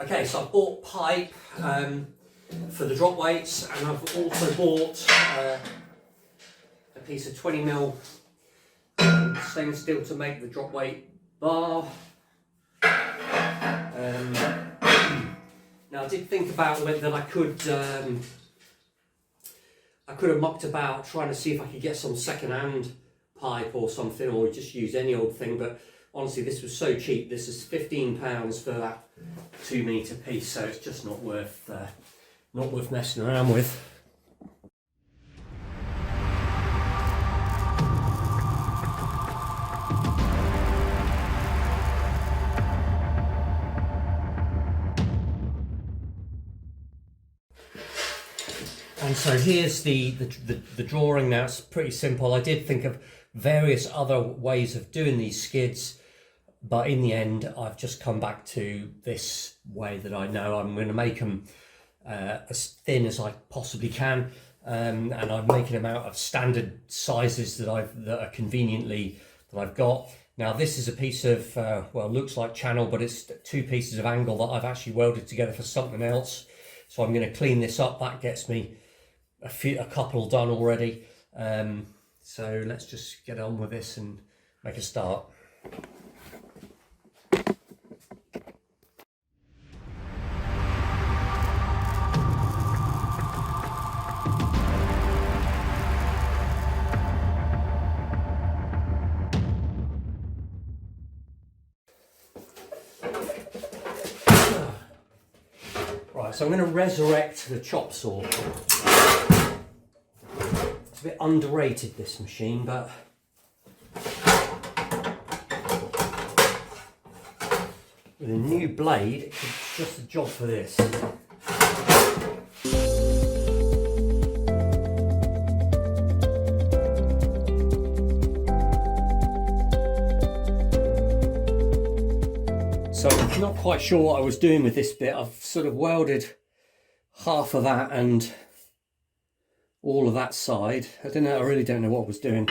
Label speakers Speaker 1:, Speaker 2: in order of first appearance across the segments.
Speaker 1: Okay, so I've bought pipe for the drop weights, and I've also bought a piece of 20mm stainless steel to make the drop weight bar. Now I did think about whether I could have mucked about trying to see if I could get some second-hand pipe or something, or just use any old thing, but honestly this was so cheap. This is £15 for that 2 metre piece, so it's just not worth messing around with. And so here's the drawing. Now it's pretty simple. I did think of various other ways of doing these skids, but in the end I've just come back to this way that I know. I'm going to make them as thin as I possibly can, and I'm making them out of standard sizes that I've got. Now this is a piece of well, looks like channel, but it's 2 pieces of angle that I've actually welded together for something else. So I'm going to clean this up. That gets me a couple done already. So let's just get on with this and make a start. Right, so I'm going to resurrect the chop saw. It's a bit underrated, this machine, but with a new blade, it's just a job for this. So I'm not quite sure what I was doing with this bit. I've sort of welded half of that and all of that side. I really don't know what I was doing.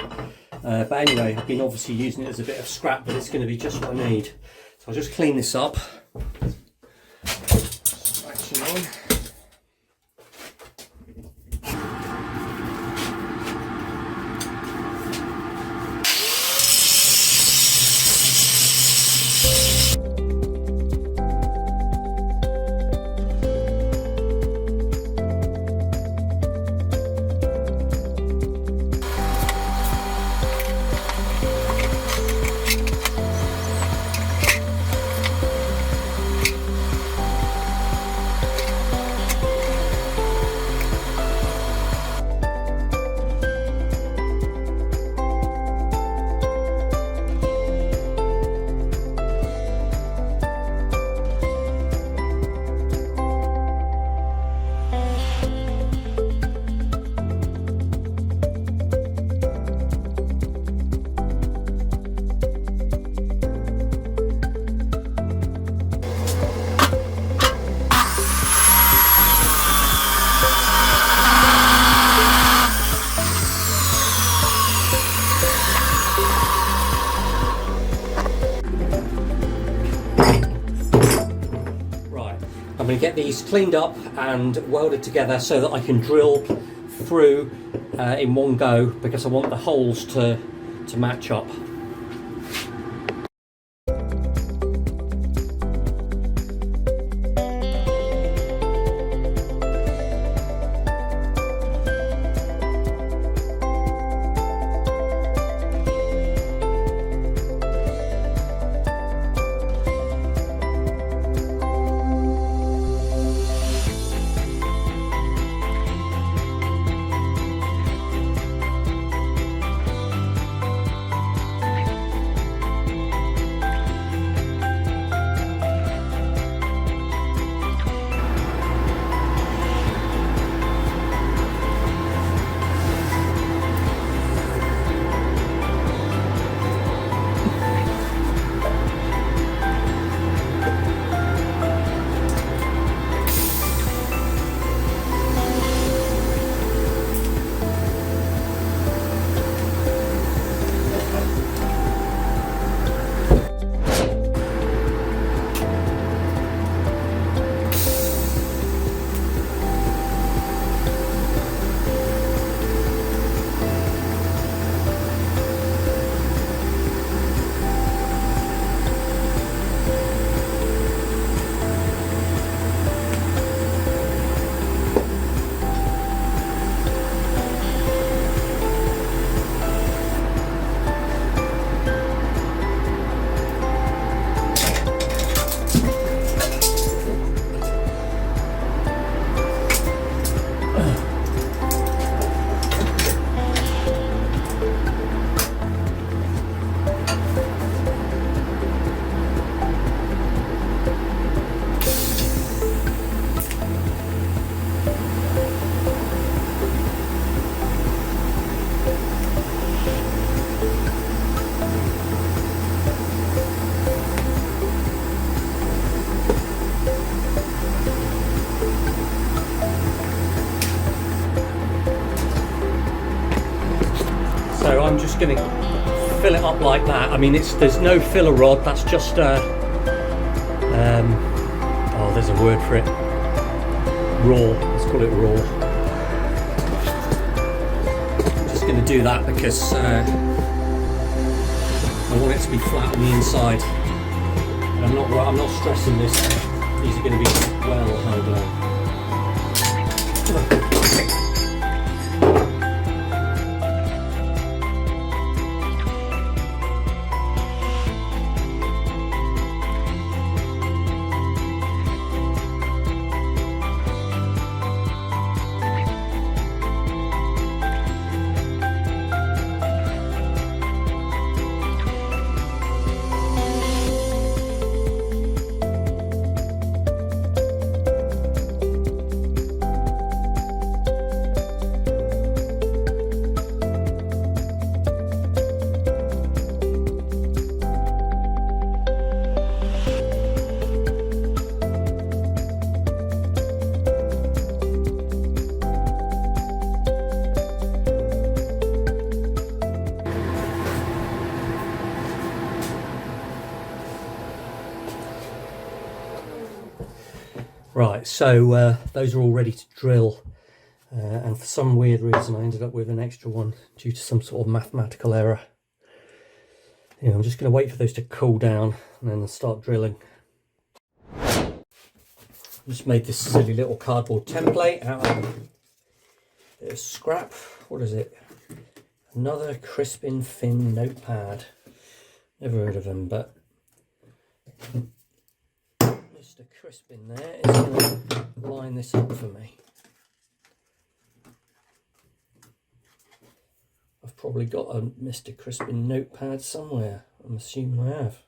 Speaker 1: But anyway, I've been obviously using it as a bit of scrap, but it's going to be just what I need. So I'll just clean this up. Action on. I'm going to get these cleaned up and welded together so that I can drill through in one go, because I want the holes to match up. just going to fill it up like that. I mean, there's no filler rod. That's just oh, there's a word for it. Raw. Let's call it raw. I'm just going to do that because I want it to be flat on the inside. And I'm not stressing this. These are going to be well held on. Right, so those are all ready to drill, and for some weird reason I ended up with an extra one due to some sort of mathematical error. Yeah, I'm just going to wait for those to cool down and then I'll start drilling. I just made this silly little cardboard template out of a bit of scrap. What is it? Another Crispin Fin notepad. Never heard of them, but Mr. Crispin there is going to line this up for me. I've probably got a Mr. Crispin notepad somewhere. I'm assuming I have.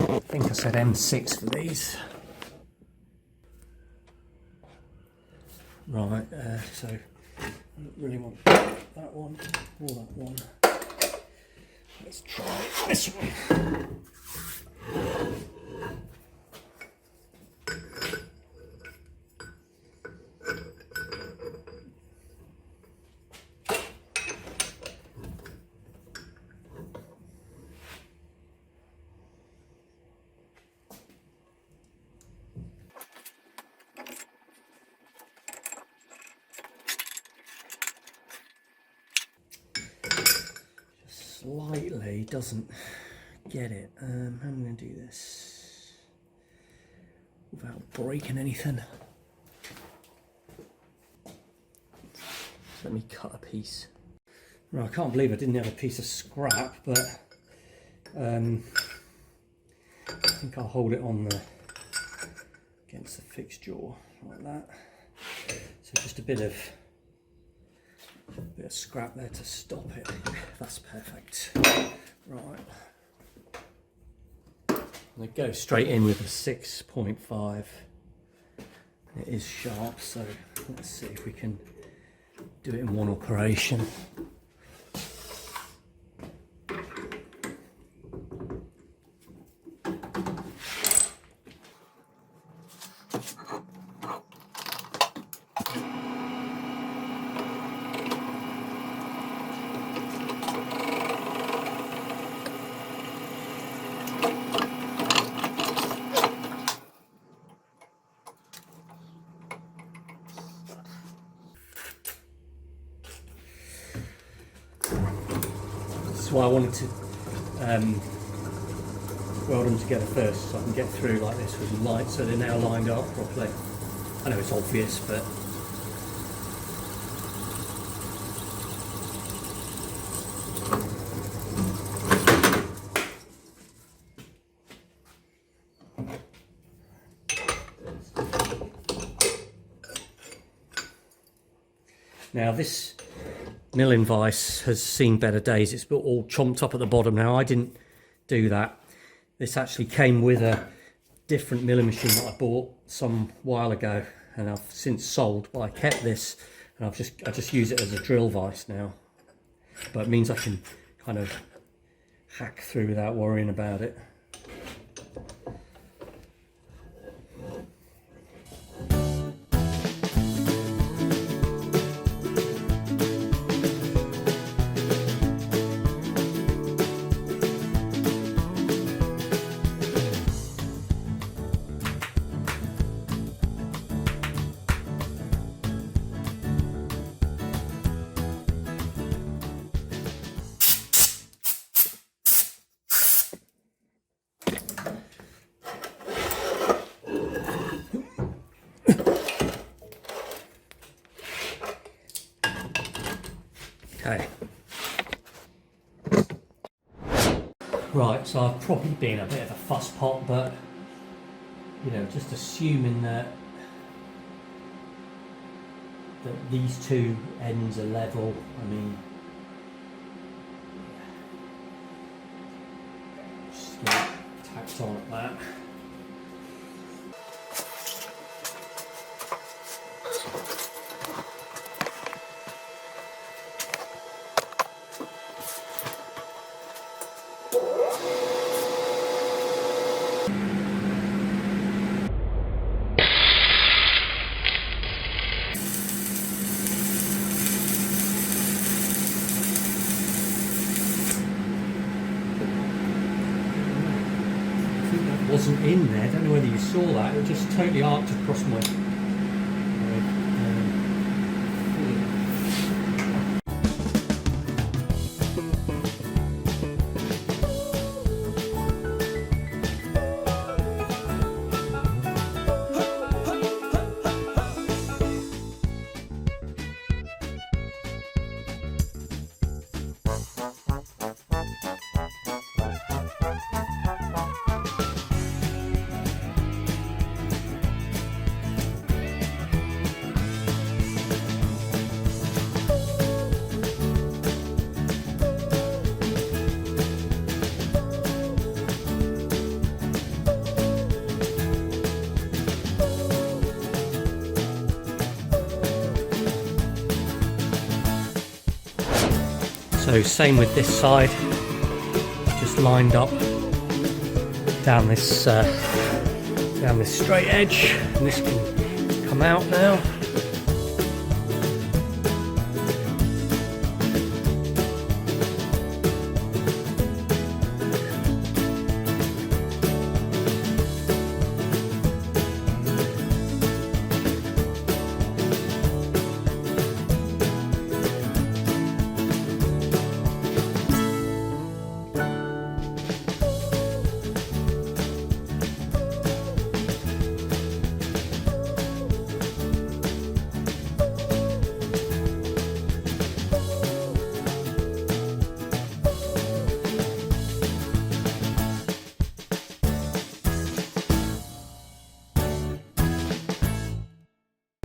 Speaker 1: I think I said M6 for these. Right, so I don't really want that one or that one. Let's try this one. Slightly doesn't get it. How am I going to do this without breaking anything? Let me cut a piece. Right, I can't believe I didn't have a piece of scrap, but I think I'll hold it on against the fixed jaw like that. So just a bit of scrap there to stop it. That's perfect. Right. I'm going to go straight in with a 6.5. It is sharp, so let's see if we can do it in one operation. Why I wanted to weld them together first, so I can get through like this with the light, so they're now lined up properly. I know it's obvious, but now this milling vise has seen better days. It's all chomped up at the bottom now. I didn't do that. This actually came with a different milling machine that I bought some while ago, and I've since sold, but I kept this, and I just use it as a drill vise now. But it means I can kind of hack through without worrying about it. Okay. Right, so I've probably been a bit of a fusspot, but you know, just assuming that these two ends are level. I mean, just get it tacked on at that. Wasn't in there. I don't know whether you saw that. It just totally arced across my So same with this side, just lined up down this straight edge, and this can come out now.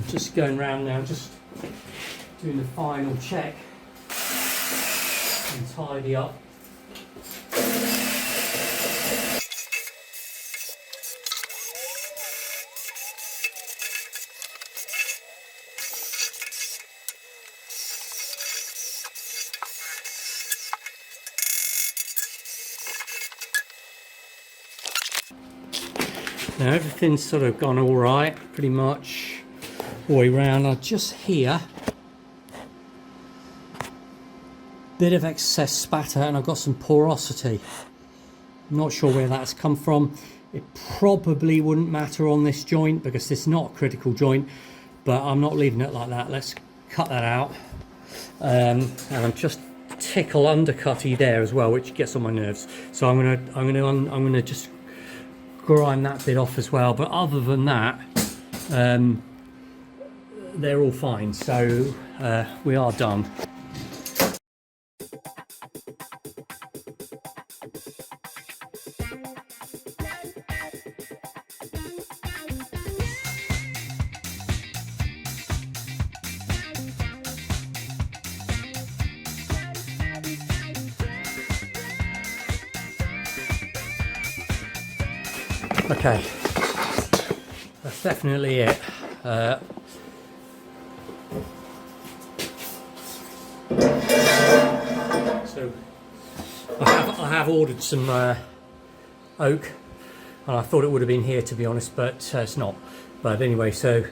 Speaker 1: Just going round now, just doing the final check and tidy up. Now everything's sort of gone all right, pretty much all the way round. I just hear a bit of excess spatter, and I've got some porosity. I'm not sure where that's come from. It probably wouldn't matter on this joint because it's not a critical joint, but I'm not leaving it like that. Let's cut that out. And I'm just tickle undercutty there as well, which gets on my nerves. So I'm gonna just grind that bit off as well. But other than that, they're all fine. So we are done. Okay, that's definitely it. So I have ordered some oak, and I thought it would have been here, to be honest, but it's not. But anyway, so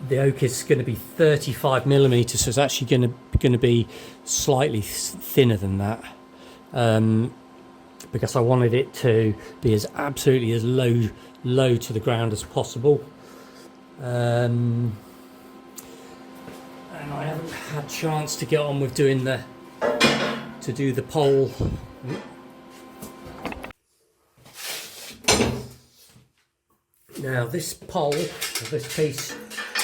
Speaker 1: the oak is going to be 35mm, so it's actually going to be slightly thinner than that, because I wanted it to be as absolutely as low to the ground as possible. And I haven't had a chance to get on with doing the pole. Now this pole, this piece,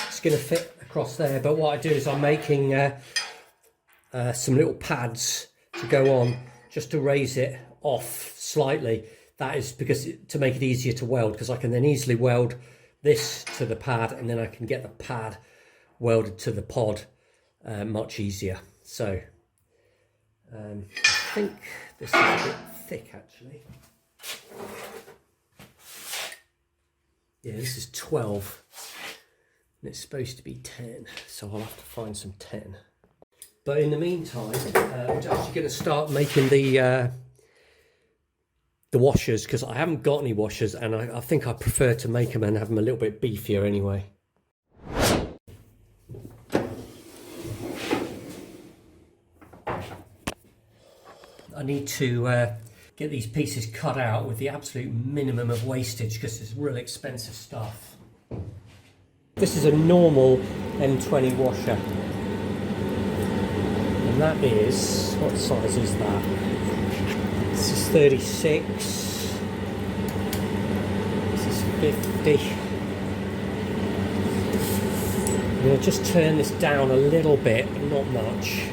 Speaker 1: is going to fit across there, but what I do is I'm making some little pads to go on, just to raise it off slightly. That is because to make it easier to weld, because I can then easily weld this to the pad, and then I can get the pad welded to the pod much easier. So I think this is a bit thick actually. Yeah, this is 12 and it's supposed to be 10, so I'll have to find some 10. But in the meantime, I'm actually going to start making the washers, because I haven't got any washers, and I think I prefer to make them and have them a little bit beefier anyway. I need to get these pieces cut out with the absolute minimum of wastage, because it's really expensive stuff. This is a normal M20 washer, and that is, what size is that? This is 36, this is 50. I'm going to just turn this down a little bit, but not much.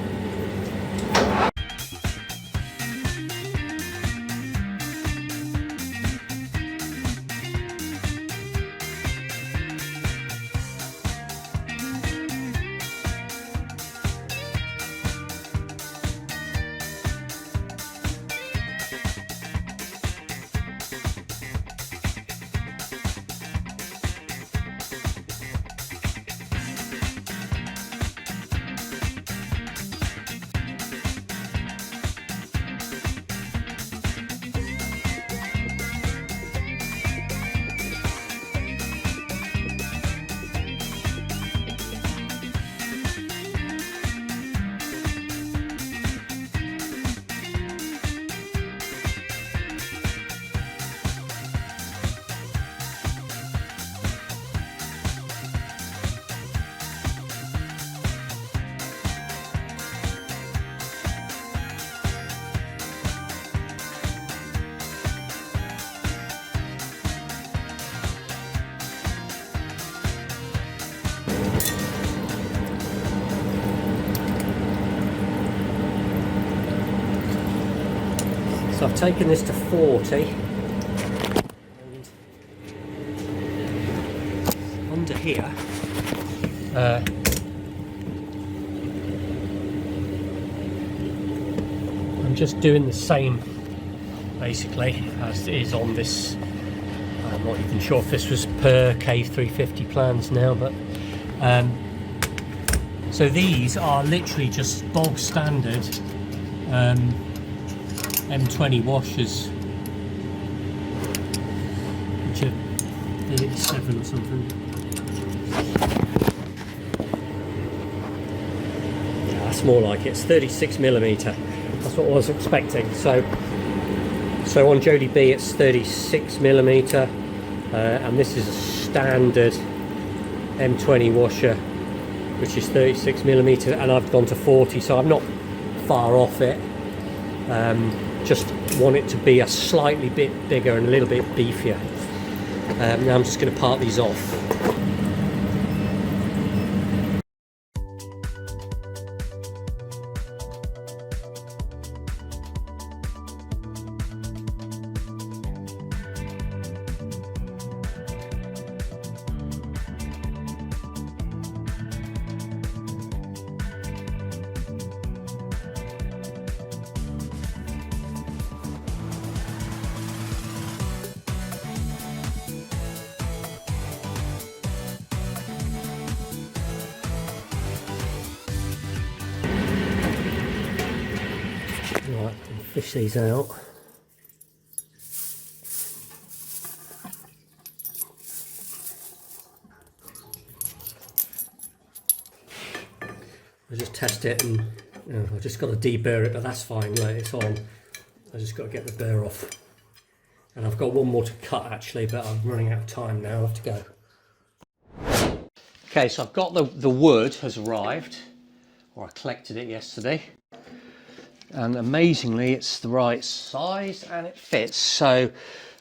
Speaker 1: So I've taken this to 40, and under here I'm just doing the same basically as it is on this. I'm not even sure if this was per K350 plans now, but so these are literally just bog standard M20 washers, which are 37 or something. Yeah, that's more like it. It's 36mm. That's what I was expecting. So on Jodie B it's 36mm, and this is a standard M20 washer, which is 36mm, and I've gone to 40, so I'm not far off it. Just want it to be a slightly bit bigger and a little bit beefier. Now I'm just going to part these off. Right, I'll fish these out. I just test it and I've just got to deburr it, but that's fine. Look, it's on. I just got to get the burr off. And I've got one more to cut actually, but I'm running out of time now. I'll have to go. Okay, so I've got the wood has arrived, or I collected it yesterday. And amazingly, it's the right size and it fits. So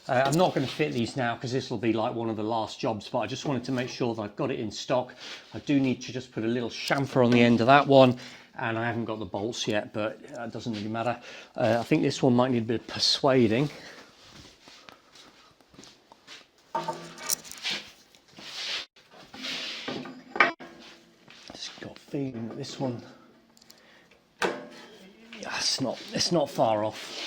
Speaker 1: I'm not going to fit these now because this will be like one of the last jobs, but I just wanted to make sure that I've got it in stock. I do need to just put a little chamfer on the end of that one, and I haven't got the bolts yet, but it doesn't really matter. I think this one might need a bit of persuading. Just got a feeling that this one, yeah, it's not far off.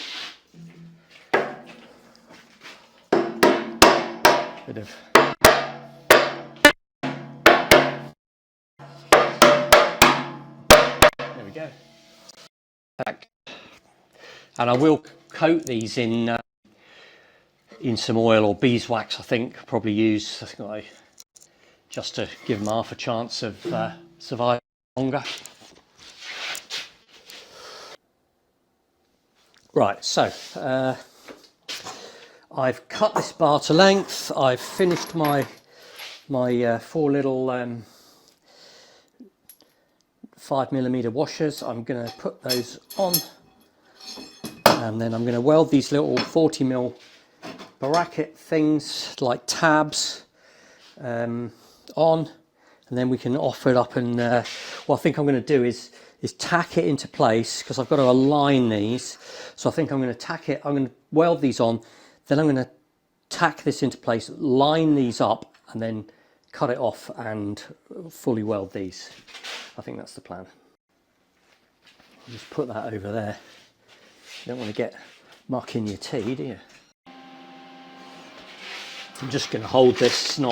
Speaker 1: Bit of there we go. And I will coat these in some oil or beeswax. I think probably use just to give them half a chance of surviving longer. Right, so I've cut this bar to length. I've finished my 4 little 5mm washers. I'm going to put those on, and then I'm going to weld these little 40mm bracket things like tabs on, and then we can offer it up. And what I think I'm going to do is tack it into place, because I've got to align these. So I think I'm going to tack it, I'm going to weld these on, then I'm going to tack this into place, line these up, and then cut it off and fully weld these. I think that's the plan. I'll just put that over there. You don't want to get muck in your tea, do you? I'm just going to hold this, I'm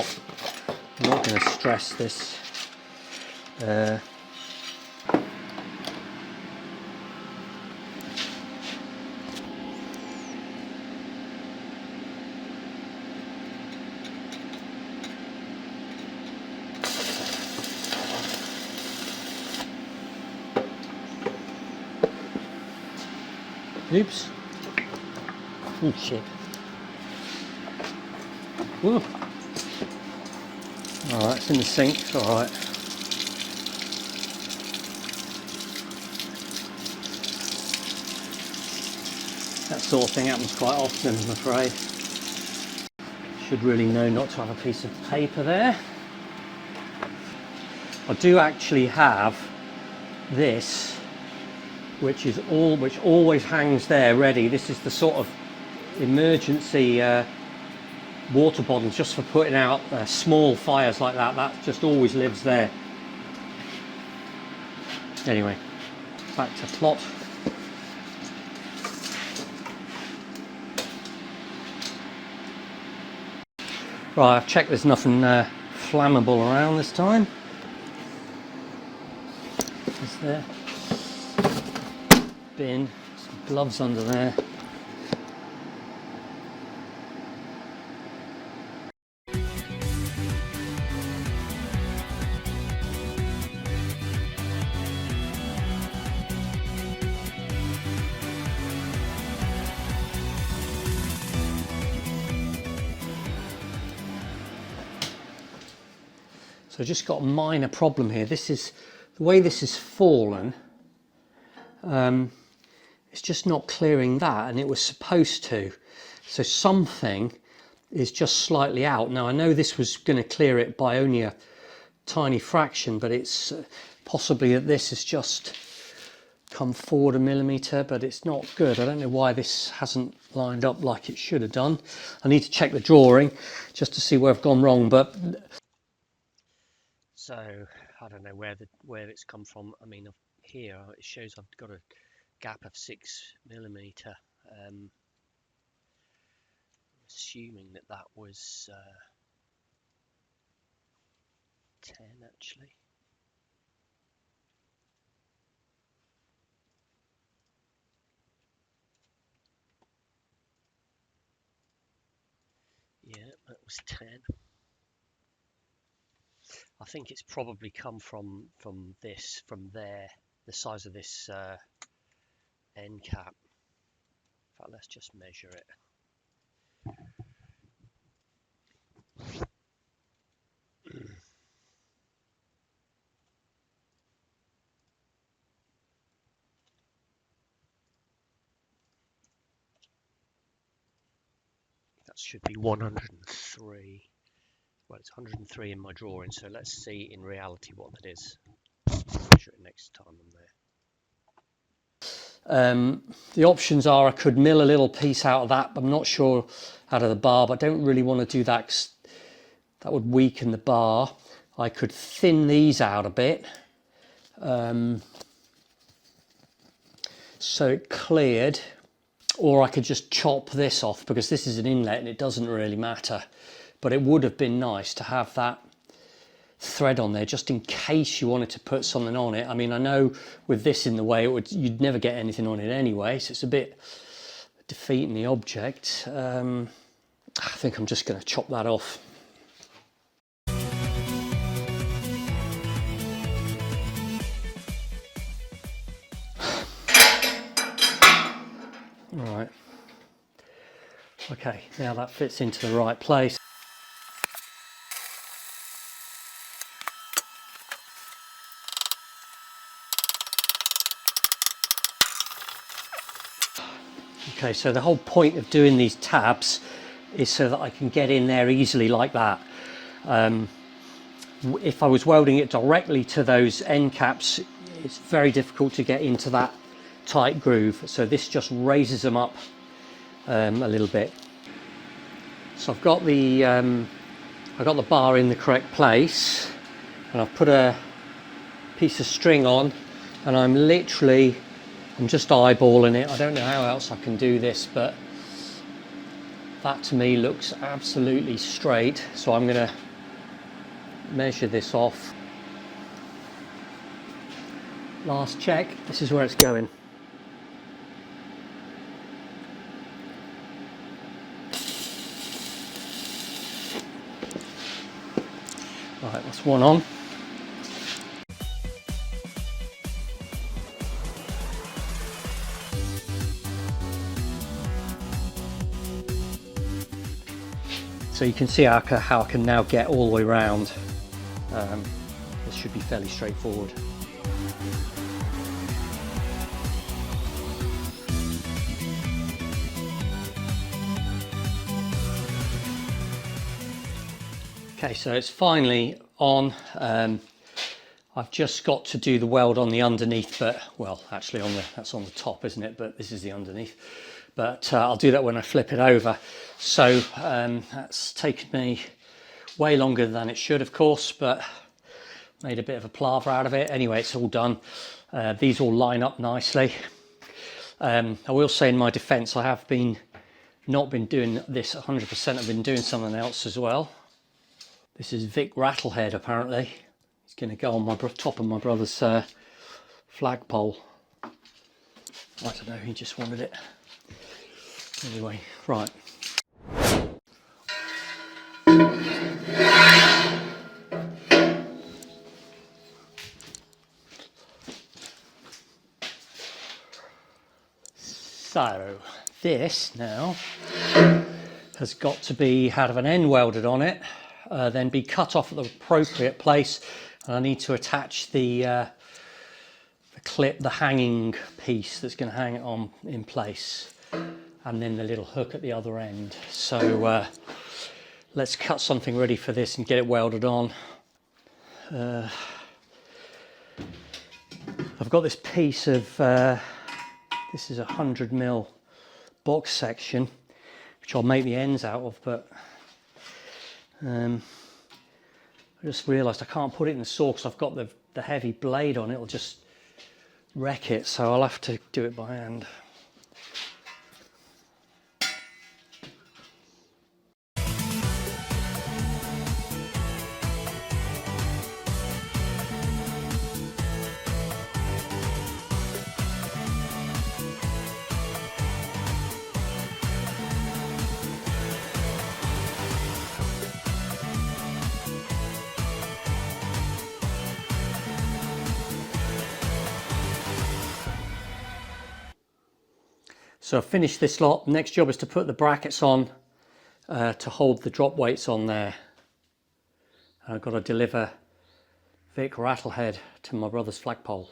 Speaker 1: not going to stress this. Oops. Oh shit. Ooh. Alright, it's in the sink, it's alright. That sort of thing happens quite often, I'm afraid. Should really know not to have a piece of paper there. I do actually have this, which always hangs there ready. This is the sort of emergency water bottles, just for putting out small fires like that. That just always lives there. Anyway, back to plot. Right, I've checked there's nothing flammable around this time. Is there? Bin, some gloves under there. So I've just got a minor problem here. This is the way this is fallen. It's just not clearing that, and it was supposed to. So something is just slightly out. Now I know this was going to clear it by only a tiny fraction, but it's possibly that this has just come forward a millimetre, but it's not good. I don't know why this hasn't lined up like it should have done. I need to check the drawing just to see where I've gone wrong. But so I don't know where it's come from. I mean, here it shows I've got a gap of 6mm. Assuming that was 10 actually.
Speaker 2: That was 10. I think it's probably come from there, the size of this end cap. In fact, let's just measure it. That should be 103. Well, it's 103 in my drawing, so let's see in reality what that is. Measure it next time I'm there.
Speaker 1: The options are I could mill a little piece out of that, but I'm not sure out of the bar, but I don't really want to do that 'cause that would weaken the bar. I could thin these out a bit so it cleared, or I could just chop this off because this is an inlet and it doesn't really matter, but it would have been nice to have that thread on there just in case you wanted to put something on it. I mean, I know with this in the way you'd never get anything on it anyway, so it's a bit defeating the object. I think I'm just going to chop that off. Right. Okay, now that fits into the right place. Okay, so the whole point of doing these tabs is so that I can get in there easily like that. If I was welding it directly to those end caps, it's very difficult to get into that tight groove. So this just raises them up a little bit. So I've got the bar in the correct place, and I've put a piece of string on, and I'm just eyeballing it. I don't know how else I can do this, but that to me looks absolutely straight. So I'm going to measure this off. Last check, this is where it's going. Right, that's one on. So you can see how I can now get all the way around. This should be fairly straightforward. Okay, so it's finally on. I've just got to do the weld on the underneath, but well, actually that's on the top, isn't it? But this is the underneath. But I'll do that when I flip it over. So that's taken me way longer than it should, of course, but made a bit of a palaver out of it. Anyway, it's all done. These all line up nicely. I will say in my defense, I have not been doing this 100%. I've been doing something else as well. This is Vic Rattlehead, apparently. It's going to go on my top of my brother's flagpole. I don't know, he just wanted it. Anyway, right. So this now has got to be have an end welded on it, then be cut off at the appropriate place, and I need to attach the clip, the hanging piece that's going to hang it on in place, and then the little hook at the other end. So let's cut something ready for this and get it welded on. I've got this piece of this is a 100mm box section, which I'll make the ends out of, but I just realised I can't put it in the saw because I've got the heavy blade on it. It'll just wreck it, so I'll have to do it by hand. So I've finished this lot. Next job is to put the brackets on to hold the drop weights on there. I've got to deliver Vic Rattlehead to my brother's flagpole.